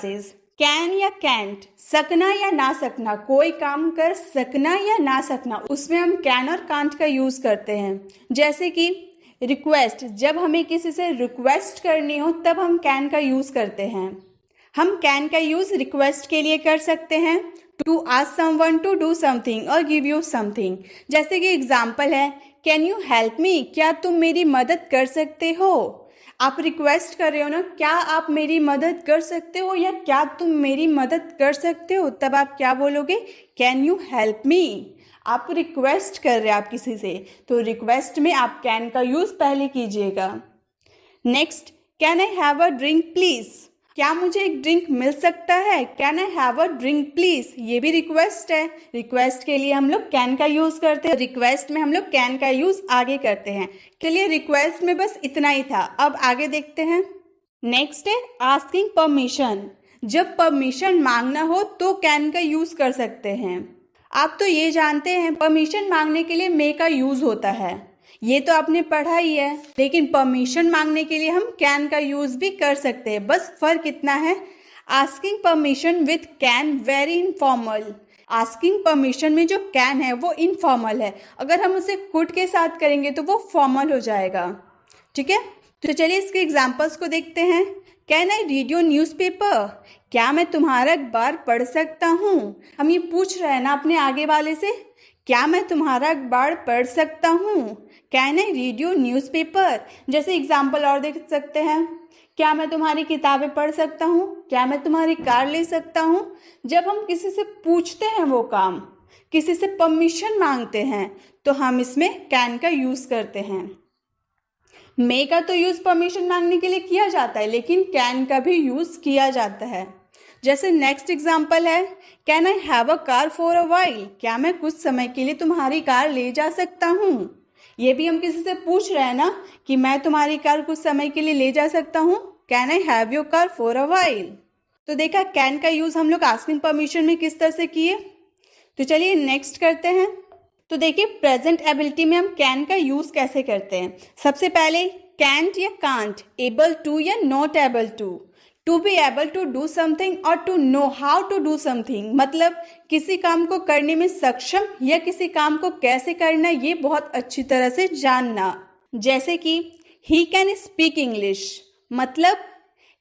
Can या cantt, सकना या ना सकना, कोई काम कर सकना या ना सकना, उसमें हम कैन और कांट का यूज करते हैं। जैसे कि रिक्वेस्ट, जब हमें किसी से रिक्वेस्ट करनी हो तब हम कैन का यूज करते हैं। हम कैन का यूज रिक्वेस्ट के लिए कर सकते हैं, to ask someone to do something और गिव यू समथिंग। जैसे कि एग्जाम्पल है, कैन यू हेल्प मी, क्या तुम मेरी मदद कर सकते हो। आप रिक्वेस्ट कर रहे हो ना, क्या आप मेरी मदद कर सकते हो या क्या तुम मेरी मदद कर सकते हो, तब आप क्या बोलोगे, कैन यू हेल्प मी। आप रिक्वेस्ट कर रहे हैं आप किसी से, तो रिक्वेस्ट में आप कैन का यूज पहले कीजिएगा। Next, can I have a drink please, क्या मुझे एक ड्रिंक मिल सकता है, can I have a drink please, ये भी रिक्वेस्ट है। रिक्वेस्ट के लिए हम लोग कैन का यूज करते हैं, रिक्वेस्ट में हम लोग कैन का यूज आगे करते हैं। चलिए रिक्वेस्ट में बस इतना ही था, अब आगे देखते हैं। नेक्स्ट है आस्किंग परमिशन, जब परमिशन मांगना हो तो कैन का यूज कर सकते हैं। आप तो ये जानते हैं परमिशन मांगने के लिए मे का यूज होता है, ये तो आपने पढ़ा ही है, लेकिन परमिशन मांगने के लिए हम कैन का यूज भी कर सकते हैं। बस फर्क इतना है, asking permission with can very informal, asking permission में जो कैन है वो इनफॉर्मल है, अगर हम उसे कुड के साथ करेंगे तो वो फॉर्मल हो जाएगा। ठीक है, तो चलिए इसके एग्जाम्पल्स को देखते हैं। Can I read your news paper, क्या मैं तुम्हारा अखबार पढ़ सकता हूँ। हम ये पूछ रहे हैं ना अपने आगे वाले से, क्या मैं तुम्हारा अखबार पढ़ सकता हूँ। Can I read your news paper, जैसे एग्जाम्पल और देख सकते हैं, क्या मैं तुम्हारी किताबें पढ़ सकता हूँ, क्या मैं तुम्हारी कार ले सकता हूँ। जब हम किसी से पूछते हैं वो काम, किसी से परमिशन मांगते हैं, तो हम इसमें कैन का यूज करते हैं। मे का तो यूज परमिशन मांगने के लिए किया जाता है, लेकिन कैन का भी यूज किया जाता है। जैसे नेक्स्ट एग्जाम्पल है, can I have a car for a while, क्या मैं कुछ समय के लिए तुम्हारी कार ले जा सकता हूँ। ये भी हम किसी से पूछ रहे हैं ना कि मैं तुम्हारी कार कुछ समय के लिए ले जा सकता हूँ, can I have your car for a while. तो देखा कैन का यूज हम लोग आस्किंग परमिशन में किस तरह से किए। तो चलिए नेक्स्ट करते हैं। तो देखिए प्रेजेंट एबिलिटी में हम कैन का यूज कैसे करते हैं। सबसे पहले कैंट या कांट, एबल टू या not able to be able to do something और to know how to do something, मतलब किसी काम को करने में सक्षम या किसी काम को कैसे करना ये बहुत अच्छी तरह से जानना। जैसे कि ही कैन स्पीक इंग्लिश, मतलब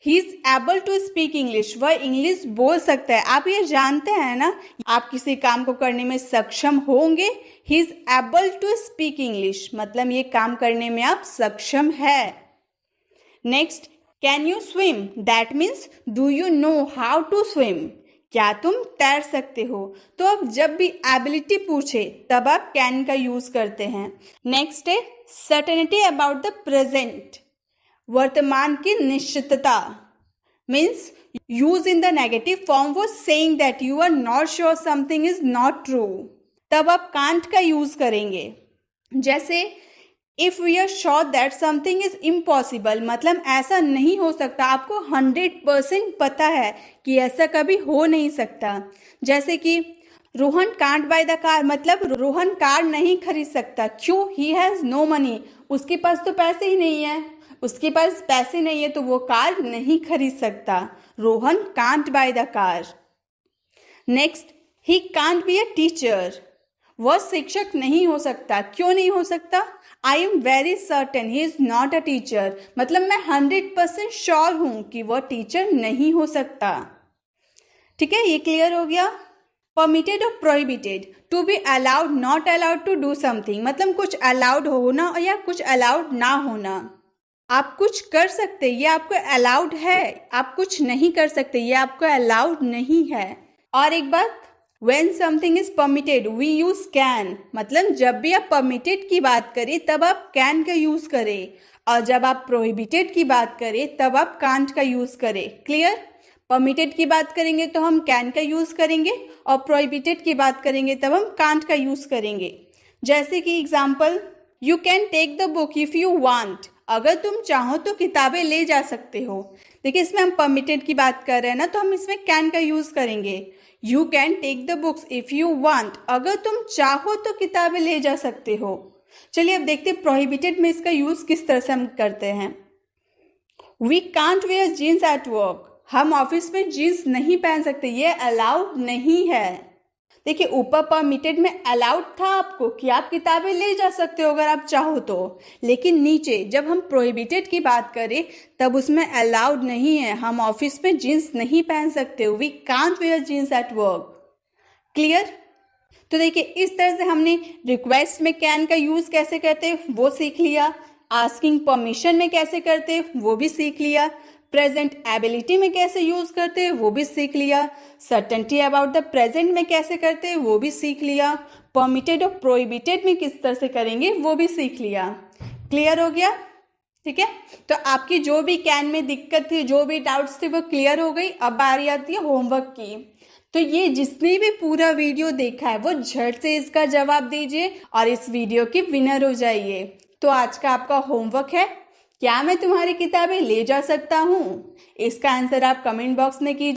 he is able to speak English, वह इंग्लिश बोल सकता है। आप ये जानते हैं ना, आप किसी काम को करने में सक्षम होंगे, he is able to speak English, मतलब ये काम करने में आप सक्षम है। Next, can you swim, that means do you know how to swim, क्या तुम तैर सकते हो। तो अब जब भी एबिलिटी पूछे तब आप कैन का यूज करते हैं। नेक्स्ट है सर्टेनिटी अबाउट द प्रेजेंट, वर्तमान की निश्चितता, means use in the negative form वो saying that you are not sure something is not true, तब आप कांट का यूज करेंगे। जैसे if we are sure that something is impossible, मतलब ऐसा नहीं हो सकता, आपको 100% पता है कि ऐसा कभी हो नहीं सकता। जैसे कि Rohan can't by the car, मतलब रोहन कार नहीं खरीद सकता, क्यों, ही हैज नो मनी, उसके पास तो पैसे ही नहीं है, उसके पास पैसे नहीं है तो वो कार नहीं खरीद सकता। Rohan can't by the car. Next, he can't be a teacher, वह शिक्षक नहीं हो सकता, क्यों नहीं हो सकता, I am very certain he is not a teacher, मतलब मैं 100% श्योर हूं कि वह टीचर नहीं हो सकता। ठीक है, ये क्लियर हो गया। परमिटेड और prohibited, to be allowed not allowed to do something, मतलब कुछ अलाउड होना या कुछ अलाउड ना होना। आप कुछ कर सकते, ये आपको अलाउड है, आप कुछ नहीं कर सकते, ये आपको अलाउड नहीं है। और एक बात, when something is permitted we use can, मतलब जब भी आप permitted की बात करें तब आप can का यूज करें, और जब आप prohibited की बात करें तब आप can't का यूज करें। क्लियर, permitted की बात करेंगे तो हम can का यूज करेंगे और prohibited की बात करेंगे तब हम can't का यूज करेंगे। जैसे कि example, you can take the book if you want, अगर तुम चाहो तो किताबें ले जा सकते हो। देखिए इसमें हम permitted की बात कर रहे हैं ना, तो हम इसमें can का यूज करेंगे। You can take the books if you want, अगर तुम चाहो तो किताबें ले जा सकते हो। चलिए अब देखते हैं प्रोहिबिटेड में इसका यूज किस तरह से हम करते हैं। We can't wear jeans at work, हम ऑफिस में जीन्स नहीं पहन सकते, ये अलाउड नहीं है। देखिए ऊपर परमिटेड में अलाउड था आपको कि आप किताबें ले जा सकते हो अगर आप चाहो तो, लेकिन नीचे जब हम प्रोहिबिटेड की बात करें तब उसमें अलाउड नहीं है। हम ऑफिस में जीन्स नहीं पहन सकते, we can't wear jeans at work. Clear? तो देखिए इस तरह से हमने रिक्वेस्ट में कैन का यूज कैसे करते हैं वो सीख लिया, आस्किंग परमिशन में कैसे करते हैं वो भी सीख लिया, प्रेजेंट एबिलिटी में कैसे यूज करते हैं वो भी सीख लिया, सर्टेनिटी अबाउट द प्रेजेंट में कैसे करते हैं वो भी सीख लिया, परमिटेड और प्रोहिबिटेड में किस तरह से करेंगे वो भी सीख लिया। क्लियर हो गया? ठीक है, तो आपकी जो भी कैन में दिक्कत थी, जो भी डाउट्स थे वो क्लियर हो गई। अब बारी आती है होमवर्क की। तो ये जिसने भी पूरा वीडियो देखा है वो झट से इसका जवाब दीजिए और इस वीडियो की विनर हो जाइए। तो आज का आपका होमवर्क है, क्या मैं तुम्हारी किताबें ले जा सकता हूँ? इसका आंसर आप कमेंट बॉक्स में कीजिए।